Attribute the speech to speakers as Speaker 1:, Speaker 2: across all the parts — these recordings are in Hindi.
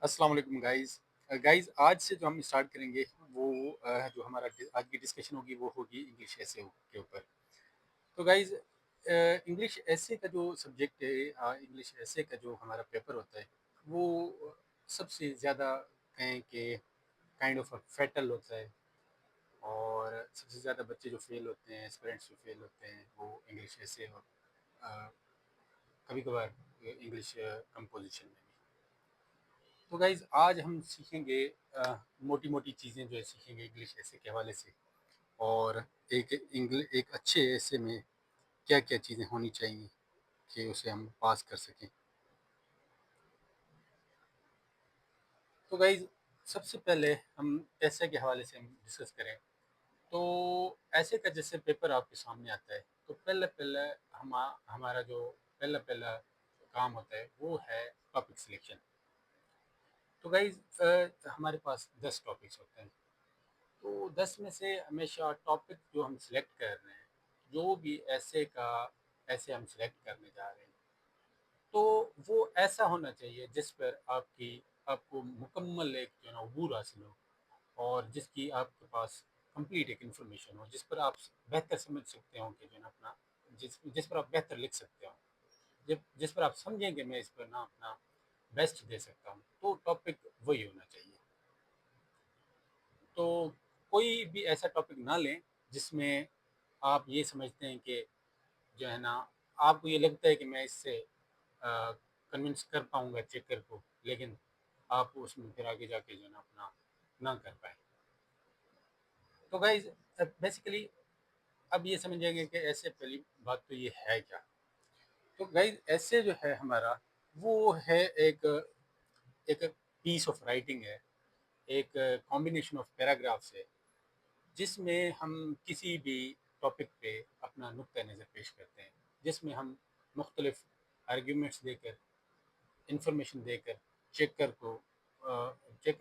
Speaker 1: अस्सलाम वालेकुम गाइस आज से जो हम स्टार्ट करेंगे वो जो हमारा आज की डिस्कशन होगी वो होगी इंग्लिश एसे के ऊपर। तो गाइस इंग्लिश एसे का जो सब्जेक्ट है, इंग्लिश एसे का जो हमारा पेपर होता है वो सबसे ज़्यादा कहें कि काइंड ऑफ फैटल होता है। और सबसे ज़्यादा बच्चे जो फेल होते हैं, स्टूडेंट्स जो फेल होते हैं वो इंग्लिश एसे और कभी कभार इंग्लिश कंपोजिशन में भी। तो गाइज आज हम सीखेंगे मोटी मोटी चीज़ें जो है सीखेंगे इंग्लिश ऐसे के हवाले से। और एक अच्छे ऐसे में क्या क्या चीज़ें होनी चाहिए कि उसे हम पास कर सकें। तो गाइज सबसे पहले हम ऐसे के हवाले से हम डिस्कस करें तो ऐसे का जैसे पेपर आपके सामने आता है तो पहले पहले हमारा जो पहला पहला काम होता है वो है टॉपिक सिलेक्शन। तो गाइज हमारे पास 10 टॉपिक्स होते हैं। तो 10 में से हमेशा टॉपिक जो हम सिलेक्ट कर रहे हैं, जो भी ऐसे हम सिलेक्ट करने जा रहे हैं, तो वो ऐसा होना चाहिए जिस पर आपको मुकम्मल एक जो है ना अबूर हासिल हो और जिसकी आपके पास कंप्लीट एक इन्फॉर्मेशन हो, जिस पर आप बेहतर समझ सकते हो कि जो है ना अपना जिस जिस पर आप बेहतर लिख सकते हो, जिस पर आप समझें कि मैं इस पर ना अपना बेस्ट दे सकता हूँ, तो टॉपिक वही होना चाहिए। तो कोई भी ऐसा टॉपिक ना लें जिसमें आप ये समझते हैं कि जो है ना आपको ये लगता है कि मैं इससे कन्विंस कर पाऊंगा चेकर को, लेकिन आप उसमें फिर आगे जाके जो है ना अपना ना कर पाए। तो गाइज बेसिकली अब ये समझेंगे कि ऐसे पहली बात तो ये है क्या। तो गाइज ऐसे जो है हमारा वो है एक एक पीस ऑफ राइटिंग है, एक कॉम्बिनेशन ऑफ पैराग्राफ्स है जिसमें हम किसी भी टॉपिक पे अपना नुक्ता नज़र पेश करते हैं, जिसमें हम मुख्तलिफ आर्ग्यूमेंट्स देकर, इंफॉर्मेशन देकर चेकर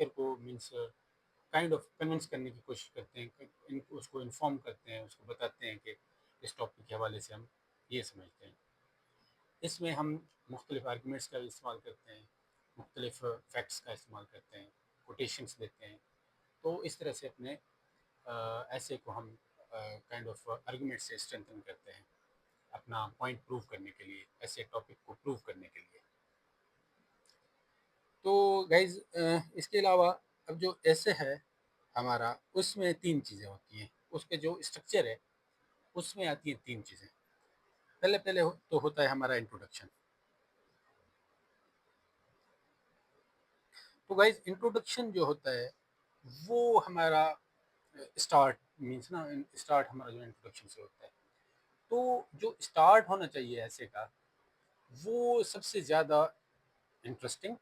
Speaker 1: को मीन्स काइंड ऑफ कन्विंस करने की कोशिश करते हैं, उसको इन्फॉर्म करते हैं, उसको बताते हैं कि इस टॉपिक के हवाले से हम ये समझते हैं। इसमें हम मुख्तलिफ आर्ग्यूमेंट्स का इस्तेमाल करते हैं, मुख्तलिफ फैक्ट्स का इस्तेमाल करते हैं, कोटेशंस देते हैं। तो इस तरह से अपने ऐसे को हम काइंड ऑफ आर्गुमेंट से स्ट्रेंथन करते हैं अपना पॉइंट प्रूव करने के लिए, ऐसे टॉपिक को प्रूव करने के लिए। तो गाइज इसके अलावा अब जो ऐसे है हमारा उसमें तीन चीज़ें होती हैं, उसके जो स्ट्रक्चर है उसमें आती हैं तीन चीज़ें। पहले पहले तो होता है हमारा इंट्रोडक्शन। तो गाइज इंट्रोडक्शन जो होता है वो हमारा स्टार्ट मीन्स ना, स्टार्ट हमारा जो इंट्रोडक्शन से होता है। तो जो स्टार्ट होना चाहिए ऐसे का वो सबसे ज़्यादा इंटरेस्टिंग,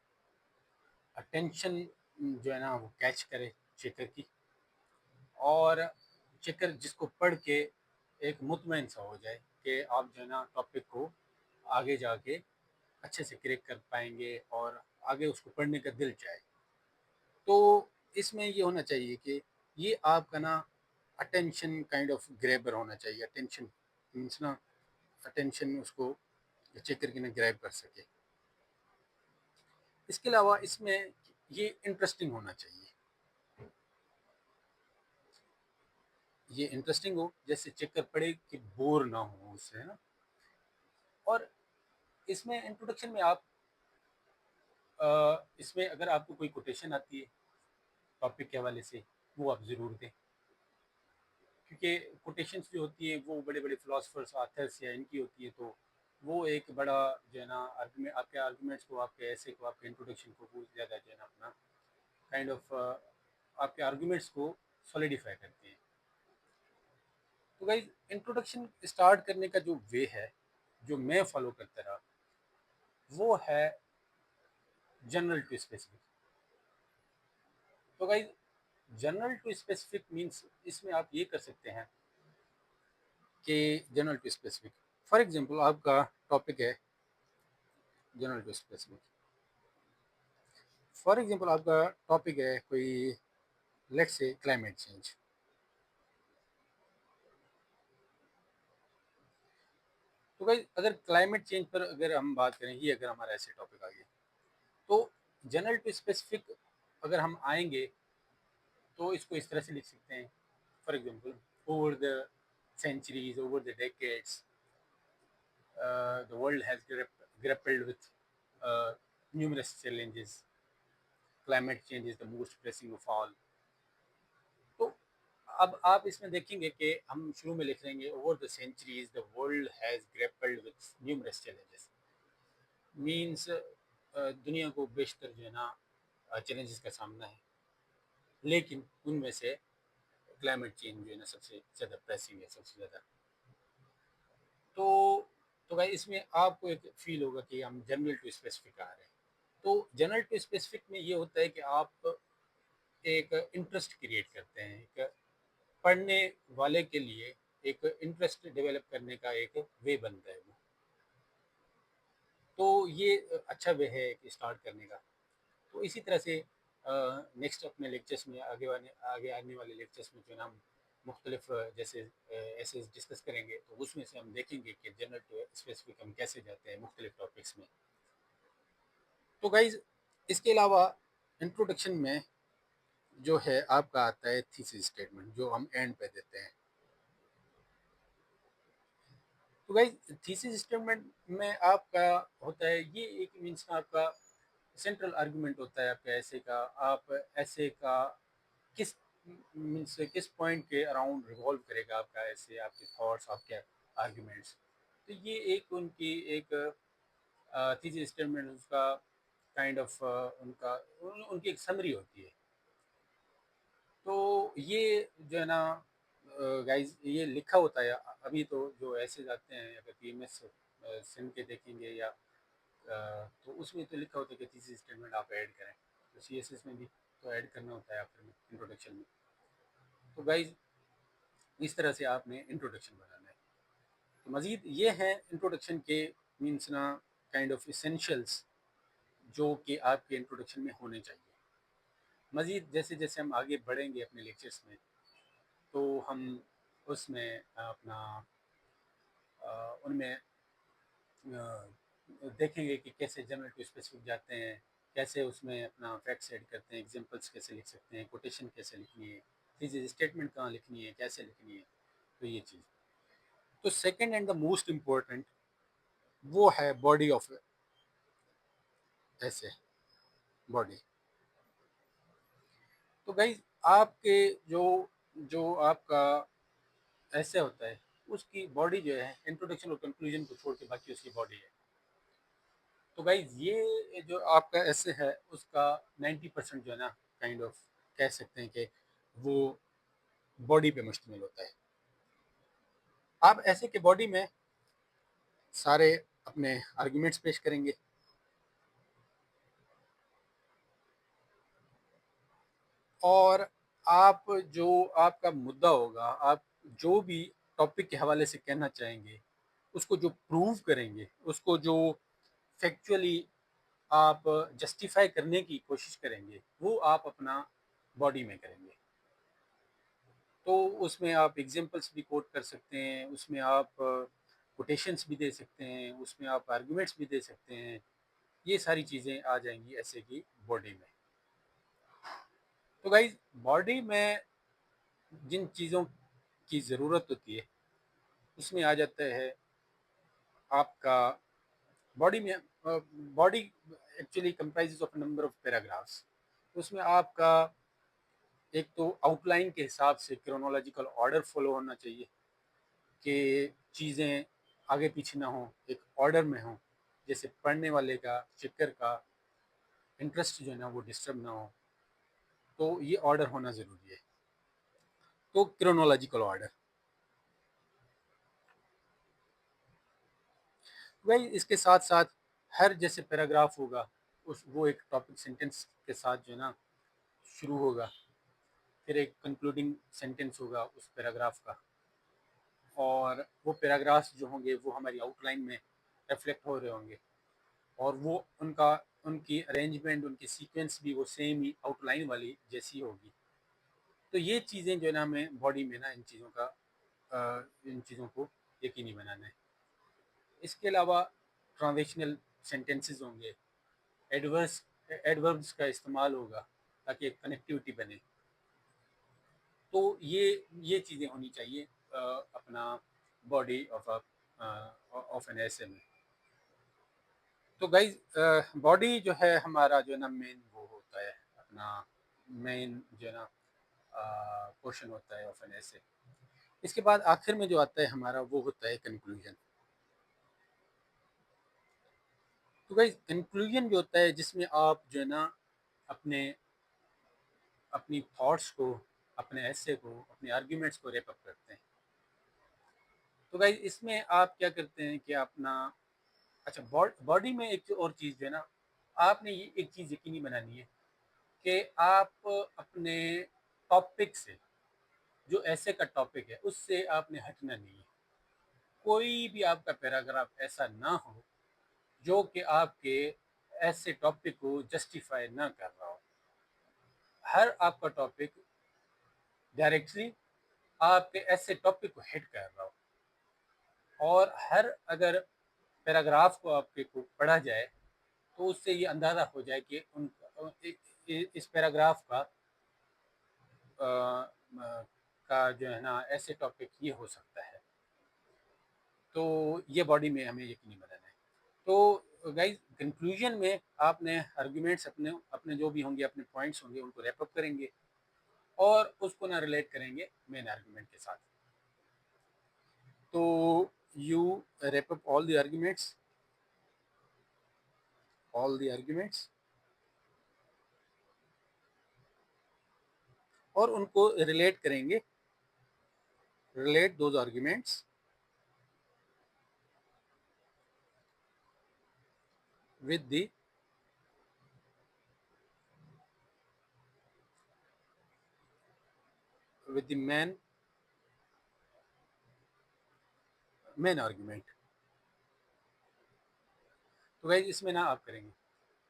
Speaker 1: अटेंशन जो है ना वो कैच करे चेकर की, और चेकर जिसको पढ़ के एक मुतमईन सा हो जाए कि आप जो है ना टॉपिक को आगे जाके अच्छे से क्रैक कर पाएंगे और आगे उसको पढ़ने का दिल चाहे। तो इसमें ये होना चाहिए कि ये आपका ना अटेंशन काइंड ऑफ ग्रैबर होना चाहिए। अटेंशन मीन्स ना अटेंशन उसको चेकर की ना ग्रैब कर सके। इसके अलावा इसमें ये इंटरेस्टिंग होना चाहिए, ये इंटरेस्टिंग हो जैसे चेकर पढ़े कि बोर ना हो उससे, है ना। और इसमें इंट्रोडक्शन में आप इसमें अगर आपको कोई कोटेशन आती है टॉपिक के हवाले से वो आप ज़रूर दें, क्योंकि कोटेशंस जो होती है वो बड़े बड़े फिलोसफर्स आथर्स या इनकी होती है, तो वो एक बड़ा जो है ना आर्गूमेंट आपके आर्गूमेंट्स को, आपके ऐसे को, आपके इंट्रोडक्शन को बहुत ज़्यादा जो है ना अपना काइंड ऑफ आपके आर्गूमेंट्स को सॉलिडिफाई करते हैं। तो गाइज इंट्रोडक्शन स्टार्ट करने का जो वे है जो मैं फॉलो करता रहा वो है जनरल टू स्पेसिफिक। तो guys general to specific means इसमें आप ये कर सकते हैं कि general to specific, for example आपका टॉपिक है general to specific. For example आपका टॉपिक है कोई, लेट्स से क्लाइमेट चेंज। तो गाइज अगर क्लाइमेट चेंज पर अगर हम बात करें, ये अगर हमारा ऐसे टॉपिक आ गया, तो जनरल टू स्पेसिफिक अगर हम आएंगे तो इसको इस तरह से लिख सकते हैं, for example, over the centuries, over the decades, the world has grappled with numerous challenges. Climate change is the most pressing of all. तो अब आप इसमें देखेंगे कि हम शुरू में लिख लेंगे over the centuries the world has grappled with numerous challenges, means दुनिया को बेशतर जो है ना चैलेंजेस का सामना है, लेकिन उनमें से क्लाइमेट चेंज जो है ना सबसे ज़्यादा प्रेसिंग है, सबसे ज़्यादा। तो भाई इसमें आपको एक फील होगा कि हम जनरल टू स्पेसिफिक आ रहे हैं। तो जनरल टू स्पेसिफिक में ये होता है कि आप एक इंटरेस्ट क्रिएट करते हैं, एक पढ़ने वाले के लिए एक इंटरेस्ट डेवलप करने का एक वे बनता है वो। तो ये अच्छा वे है कि स्टार्ट करने का। तो इसी तरह से नेक्स्ट अपने लेक्चर्स में आगे आने वाले लेक्चर्स में जो है ना हम मुख्तलिफ जैसे ऐसे डिस्कस करेंगे, तो उसमें से हम देखेंगे कि जनरल टू स्पेसिफिक हम कैसे जाते हैं मुख्तलिफ टॉपिक्स में। तो गाइज इसके अलावा इंट्रोडक्शन में जो है आपका आता है थीसिस स्टेटमेंट, जो हम एंड पे देते हैं। तो गाइज थीसिस स्टेटमेंट में आपका होता है ये एक मीन्स आपका सेंट्रल आर्गुमेंट होता है आपका ऐसे का, आप ऐसे का किस मीन्स किस पॉइंट के अराउंड रिवॉल्व करेगा आपका ऐसे, आपके थॉट्स, आपके आर्गुमेंट्स। तो ये एक उनकी एक थीसिस स्टेटमेंट उसका काइंड ऑफ उनकी एक समरी होती है। तो ये जो है ना गाइज ये लिखा होता है अभी, तो जो ऐसे जाते हैं अगर पीएमएस सिंध के देखेंगे या तो उसमें तो लिखा होता है कि थीसिस स्टेटमेंट आप ऐड करें, तो सीएसएस में भी तो ऐड करना होता है आखिर में इंट्रोडक्शन में। तो गाइज इस तरह से आपने इंट्रोडक्शन बनाना है। तो मज़ीद ये है इंट्रोडक्शन के मीन्स ना काइंड ऑफ इसेंशियल्स जो कि आपके इंट्रोडक्शन में होने चाहिए। मज़ीद जैसे जैसे हम आगे बढ़ेंगे अपने लेक्चर्स में, तो हम उसमें अपना उनमें देखेंगे कि कैसे जनरल टू स्पेसिफिक जाते हैं, कैसे उसमें अपना फैक्ट्स ऐड करते हैं, एग्जांपल्स कैसे लिख सकते हैं, कोटेशन कैसे लिखनी है, थीसिस स्टेटमेंट कहाँ लिखनी है, कैसे लिखनी है। तो ये चीज़। तो second and the most important वो है बॉडी ऑफ ऐसे, बॉडी। तो गाइज आपके जो जो आपका ऐसे होता है उसकी बॉडी जो है इंट्रोडक्शन और कंक्लूजन को छोड़ के बाकी उसकी बॉडी है। तो गाइज ये जो आपका ऐसे है उसका 90% जो है ना काइंड ऑफ कह सकते हैं कि वो बॉडी पे मुश्तमिल होता है। आप ऐसे के बॉडी में सारे अपने आर्गुमेंट्स पेश करेंगे, और आप जो आपका मुद्दा होगा, आप जो भी टॉपिक के हवाले से कहना चाहेंगे उसको जो प्रूव करेंगे, उसको जो फैक्चुअली आप जस्टिफाई करने की कोशिश करेंगे, वो आप अपना बॉडी में करेंगे। तो उसमें आप एग्जांपल्स भी कोट कर सकते हैं, उसमें आप कोटेशंस भी दे सकते हैं, उसमें आप आर्गुमेंट्स भी दे सकते हैं। ये सारी चीज़ें आ जाएंगी ऐसे की बॉडी में। तो गाइज बॉडी में जिन चीज़ों की ज़रूरत होती है उसमें आ जाता है आपका बॉडी में, body actually comprises of number of paragraphs. उसमें आपका एक तो आउटलाइन के हिसाब से क्रोनोलॉजिकल ऑर्डर फॉलो होना चाहिए कि चीज़ें आगे पीछे ना हो, एक ऑर्डर में हो, जैसे पढ़ने वाले का, चेकर का इंटरेस्ट जो है ना वो डिस्टर्ब ना हो। तो ये ऑर्डर होना ज़रूरी है, तो क्रोनोलॉजिकल ऑर्डर। वही इसके साथ साथ हर जैसे पैराग्राफ होगा उस वो एक टॉपिक सेंटेंस के साथ जो है ना शुरू होगा, फिर एक कंक्लूडिंग सेंटेंस होगा उस पैराग्राफ का, और वो पैराग्राफ्स जो होंगे वो हमारी आउटलाइन में रिफ्लेक्ट हो रहे होंगे, और वो उनका उनकी अरेंजमेंट, उनकी सीक्वेंस भी वो सेम ही आउटलाइन वाली जैसी होगी। तो ये चीज़ें जो है ना हमें बॉडी में ना इन चीज़ों को यकीनी बनाना है। इसके अलावा ट्रांजिशनल सेंटेंसेस होंगे, एडवर्स एडवर्ब्स का इस्तेमाल होगा ताकि एक कनेक्टिविटी बने। तो ये चीज़ें होनी चाहिए अपना बॉडी ऑफ एन एसे में। तो गाइज बॉडी जो है हमारा जो है ना मेन वो होता है अपना मेन जो है ना पोर्शन होता है ऑफ एन एसे। इसके बाद आखिर में जो आता है हमारा वो होता है कंक्लूजन। तो गाइज कंक्लूजन जो होता है जिसमें आप जो है ना अपने अपनी थॉट्स को, अपने ऐसे को, अपने आर्ग्यूमेंट्स को रेप अप करते हैं। तो गाइज इसमें आप क्या करते हैं कि अपना अच्छा बॉडी में एक और चीज़ जो है ना आपने ये एक चीज़ यकीनी बनानी है कि आप अपने टॉपिक से, जो ऐसे का टॉपिक है उससे आपने हटना नहीं है। कोई भी आपका पैराग्राफ ऐसा ना हो जो कि आपके ऐसे टॉपिक को जस्टिफाई ना कर रहा हो। हर आपका टॉपिक डायरेक्टली आपके ऐसे टॉपिक को हिट कर रहा हो, और हर अगर पैराग्राफ को आपके को पढ़ा जाए तो उससे ये अंदाज़ा हो जाए कि उन इस पैराग्राफ का जो है ना ऐसे टॉपिक ये हो सकता है। तो ये बॉडी में हमें यकीनी बनाना है। तो गाइज कंक्लूजन में आपने आर्ग्यूमेंट्स अपने अपने जो भी होंगे, अपने पॉइंट्स होंगे, उनको रैप अप करेंगे और उसको ना रिलेट करेंगे मेन आर्ग्यूमेंट के साथ। तो you wrap up all the arguments और उनको relate those arguments with the main argument। तो गाइज इसमें ना आप करेंगे।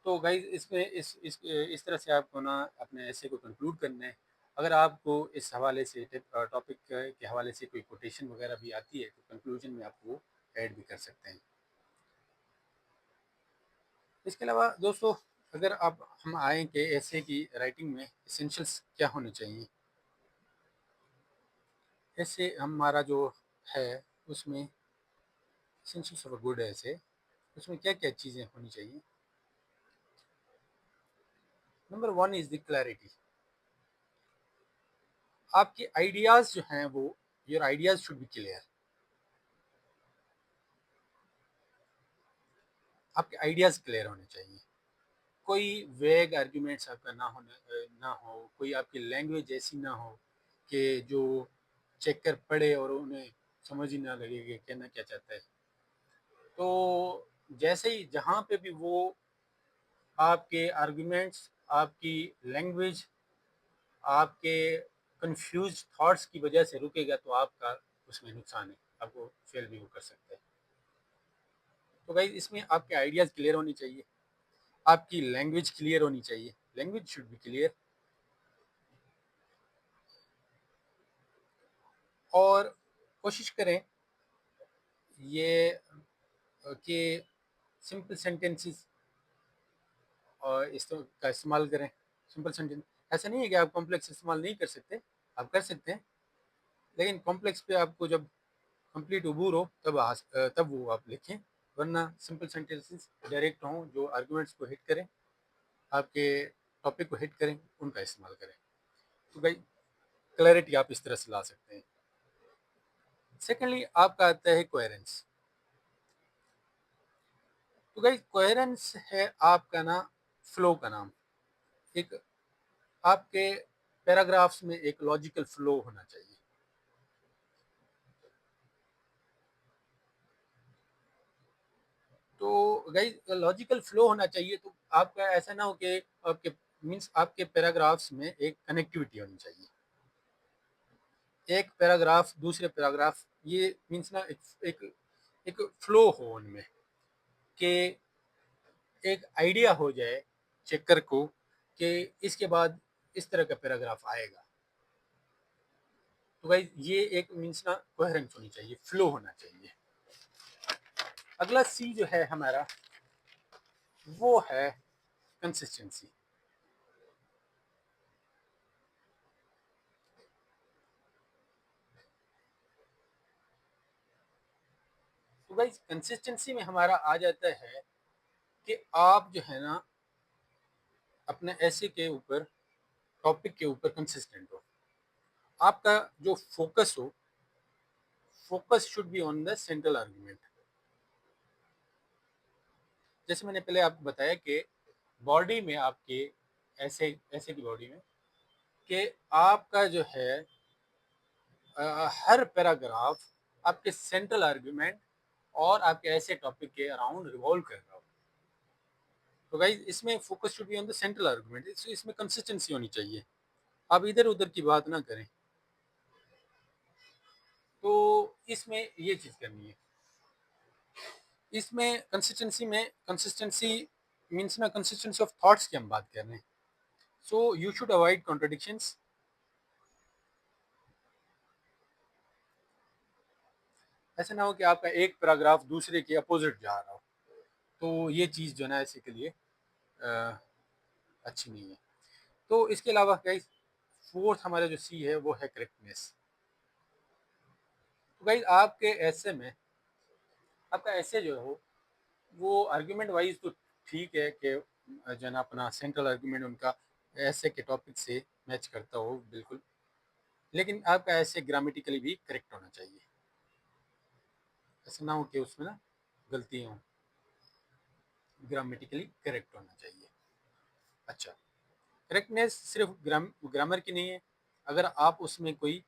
Speaker 1: तो गाइज इसमें इस तरह से आपको ना अपने ऐसे को कंक्लूड करना है। अगर आपको इस हवाले से टॉपिक के हवाले से कोई कोटेशन वगैरह भी आती है तो कंक्लूजन में आप वो ऐड भी कर सकते हैं। इसके अलावा दोस्तों अगर आप हम आए कि ऐसे की राइटिंग में एसेंशियल्स क्या होने चाहिए, ऐसे हमारा जो है उसमें एसेंशियल्स ऑफ अ गुड ऐसे उसमें क्या क्या चीज़ें होनी चाहिए। Number one is the clarity. आपके आइडियाज़ जो हैं वो your ideas should be clear. आपके आइडियाज़ क्लियर होने चाहिए। कोई वेग आर्ग्यूमेंट्स आपका ना हो, कोई आपकी लैंग्वेज ऐसी ना हो कि जो चेकर पढ़े और उन्हें समझ ही ना लगे कि कहना क्या चाहता है। तो जैसे ही जहाँ पे भी वो आपके आर्ग्यूमेंट्स, आपकी लैंग्वेज, आपके कंफ्यूज थॉट्स की वजह से रुकेगा तो आपका उसमें नुकसान है, आपको फेल भी वो कर सकता है। तो गाइस इसमें आपके आइडियाज़ क्लियर होनी चाहिए, आपकी लैंग्वेज क्लियर होनी चाहिए, लैंग्वेज शुड बी क्लियर। और कोशिश करें ये कि सिंपल सेंटेंसेस और इस का इस्तेमाल करें। सिंपल सेंटेंस ऐसा नहीं है कि आप कॉम्प्लेक्स इस्तेमाल नहीं कर सकते, आप कर सकते हैं, लेकिन कॉम्प्लेक्स पे आपको जब कंप्लीट अबूर हो तब वो आप लिखें, वरना सिंपल सेंटेंसेस डायरेक्ट हों जो आर्गुमेंट्स को हिट करें, आपके टॉपिक को हिट करें, उनका इस्तेमाल करें। तो भाई क्लैरिटी आप इस तरह से ला सकते हैं। सेकेंडली आपका आता है कोहेरेंस। तो भाई कोहेरेंस है आपका ना फ्लो का नाम। एक आपके पैराग्राफ्स में एक लॉजिकल फ्लो होना चाहिए। तो गाइस लॉजिकल फ्लो होना चाहिए। तो आपका ऐसा ना हो कि आपके मीन्स आपके पैराग्राफ्स में एक कनेक्टिविटी होनी चाहिए, एक पैराग्राफ दूसरे पैराग्राफ, ये मीन्स ना एक एक फ्लो हो उनमें, कि एक आइडिया हो जाए चेकर को कि इसके बाद इस तरह का पैराग्राफ आएगा। तो गाइस ये एक मीन्स ना कोहेरेंस होनी चाहिए, फ्लो होना चाहिए। अगला सी जो है हमारा वो है कंसिस्टेंसी। तो गाइस कंसिस्टेंसी में हमारा आ जाता है कि आप जो है ना अपने ऐसे के ऊपर, टॉपिक के ऊपर कंसिस्टेंट हो। आपका जो फोकस हो, focus should be on the central argument. जैसे मैंने पहले आपको बताया कि बॉडी में आपके, ऐसे ऐसे की बॉडी में, कि आपका जो है हर पैराग्राफ आपके सेंट्रल आर्गुमेंट और आपके ऐसे टॉपिक के अराउंड रिवॉल्व कर रहा हो। तो गाइस इसमें focus should be on the central argument, इसमें कंसिस्टेंसी होनी चाहिए, आप इधर उधर की बात ना करें। तो इसमें ये चीज़ करनी है। इसमें कंसिस्टेंसी में, कंसिस्टेंसी मीन्स ना कंसिस्टेंसी ऑफ थॉट्स की हम बात कर रहे हैं। So you should avoid contradictions. ऐसा ना हो कि आपका एक पैराग्राफ दूसरे के अपोजिट जा रहा हो, तो ये चीज़ जो है ना ऐसे के लिए अच्छी नहीं है। तो इसके अलावा गाइस फोर्थ हमारा जो सी है वो है करेक्टनेस। तो गाइस आपके ऐसे में, आपका ऐसे जो हो वो आर्ग्यूमेंट वाइज तो ठीक है कि जो है ना अपना सेंट्रल आर्ग्यूमेंट उनका ऐसे के टॉपिक से मैच करता हो बिल्कुल, लेकिन आपका ऐसे ग्रामेटिकली भी करेक्ट होना चाहिए। ऐसा ना हो कि उसमें ना गलतियाँ हों, ग्रामेटिकली करेक्ट होना चाहिए। अच्छा, करेक्टनेस सिर्फ ग्रामर की नहीं है। अगर आप उसमें कोई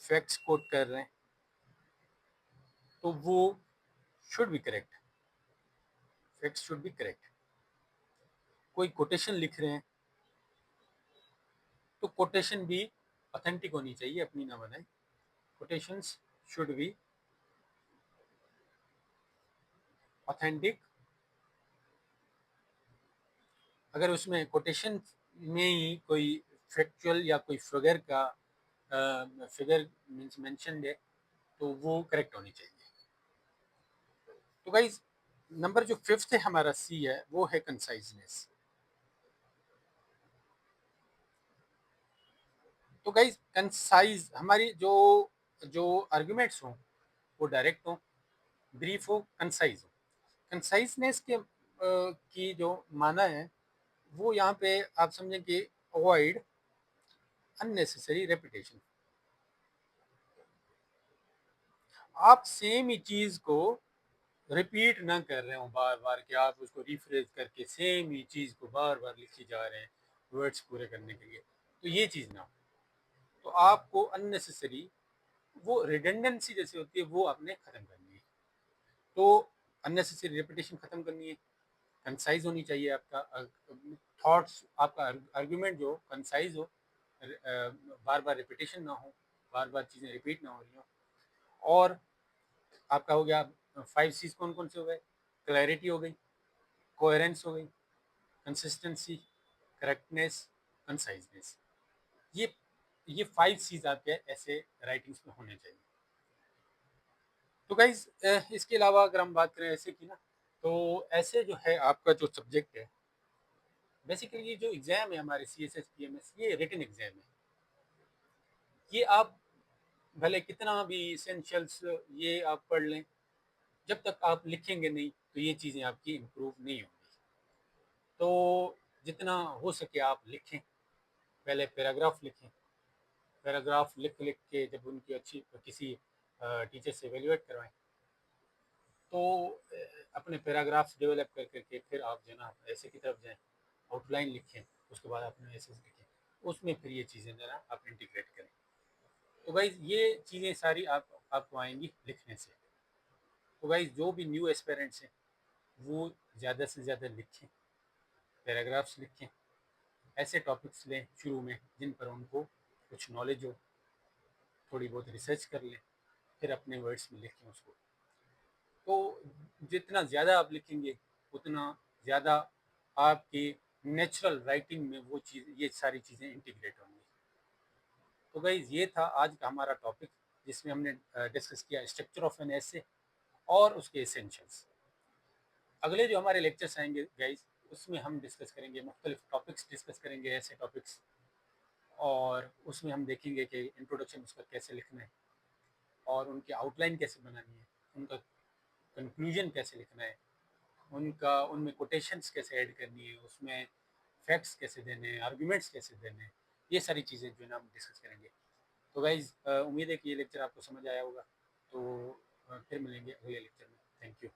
Speaker 1: फैक्ट्स कोट कर रहे हैं तो वो should be correct, facts should be correct. कोई कोटेशन लिख रहे हैं तो कोटेशन भी ऑथेंटिक होनी चाहिए, अपनी ना बनाए। Quotations should be authentic. अगर उसमें कोटेशन में ही कोई फैक्चुअल या कोई फिगर का फिगर मीन्स मेंशनड है तो वो करेक्ट होनी चाहिए। तो गाइज नंबर जो फिफ्थ है हमारा सी है वो है कंसाइजनेस। तो गाइज कंसाइज हमारी जो जो आर्गुमेंट्स हों वो डायरेक्ट हो, ब्रीफ हो, कंसाइज हो। कंसाइजनेस के की जो माना है वो यहाँ पे आप समझें कि अवॉइड अननेसेसरी रेपिटेशन। आप सेम ही चीज को रिपीट ना कर रहे हो बार बार, कि आप उसको रिफ्रेश करके सेम ही चीज को बार बार लिखी जा रहे हैं वर्ड्स पूरे करने के लिए, तो ये चीज ना हो। तो आपको अननेसेसरी वो रिडंडेंसी जैसे होती है वो आपने खत्म करनी है। तो अननेसेसरी रेपिटेशन खत्म करनी है। कंसाइज होनी चाहिए आपका थॉट्स, आपका आर्ग्यूमेंट जो कंसाइज हो, बार बार रिपीटेशन ना हो, बार बार चीज़ें रिपीट ना हो रही हो। और आपका हो गया 5 C's, कौन कौन से हो गए? क्लैरिटी हो गई, कोहेरेंस हो गई, कंसिस्टेंसी, करेक्टनेस, कंसाइजनेस। ये ये 5 C's आपके ऐसे राइटिंग्स में होने चाहिए। तो गाइज इसके अलावा अगर हम बात करें ऐसे की ना, तो ऐसे जो है आपका जो सब्जेक्ट है, बेसिकली ये जो एग्ज़ाम है हमारे CSS PMS, ये रिटन एग्ज़ाम है। ये आप भले कितना भी इसेंशियल्स ये आप पढ़ लें, जब तक आप लिखेंगे नहीं तो ये चीज़ें आपकी इम्प्रूव नहीं होंगी। तो जितना हो सके आप लिखें, पहले पैराग्राफ लिखें। पैराग्राफ लिख लिख के जब उनकी अच्छी किसी टीचर से एवेल्युएट करवाएं, तो अपने पैराग्राफ्स डेवलप कर करके फिर आप जो है ना ऐसे की तरफ जाएं, आउटलाइन लिखें, उसके बाद अपने ऐसे लिखें, उसमें फिर ये चीज़ें जो है ना आप इंटीग्रेट करें। तो गाइज ये चीज़ें सारी आपको आएंगी लिखने से। तो गाइज जो भी न्यू एस्पेरेंट्स हैं वो ज़्यादा से ज़्यादा लिखें, पैराग्राफ्स लिखें, ऐसे टॉपिक्स लें शुरू में जिन पर उनको कुछ नॉलेज हो, थोड़ी बहुत रिसर्च कर लें, फिर अपने वर्ड्स में लिखें उसको। तो जितना ज़्यादा आप लिखेंगे उतना ज़्यादा आपकी नेचुरल राइटिंग में वो चीज़, ये सारी चीज़ें इंटीग्रेट होंगी। तो गाइज ये था आज का हमारा टॉपिक, जिसमें हमने डिस्कस किया स्ट्रक्चर ऑफ एन एसे और उसके एसेंशियल्स। अगले जो हमारे लेक्चर्स आएंगे गाइज उसमें हम डिस्कस करेंगे, मुख्तलिफ टॉपिक्स डिस्कस करेंगे, ऐसे टॉपिक्स, और उसमें हम देखेंगे कि इंट्रोडक्शन उसका कैसे लिखना है और उनकी आउटलाइन कैसे बनानी है, उनका कंक्लूजन कैसे लिखना है, उनका उनमें कोटेशंस कैसे ऐड करनी है, उसमें फैक्ट्स कैसे देने हैं, आर्गुमेंट्स कैसे देने हैं, ये सारी चीज़ें जो है ना हम डिस्कस करेंगे। तो गाइज़ उम्मीद है कि ये लेक्चर आपको समझ आया होगा। तो फिर मिलेंगे अगले लेक्चर में। Thank you.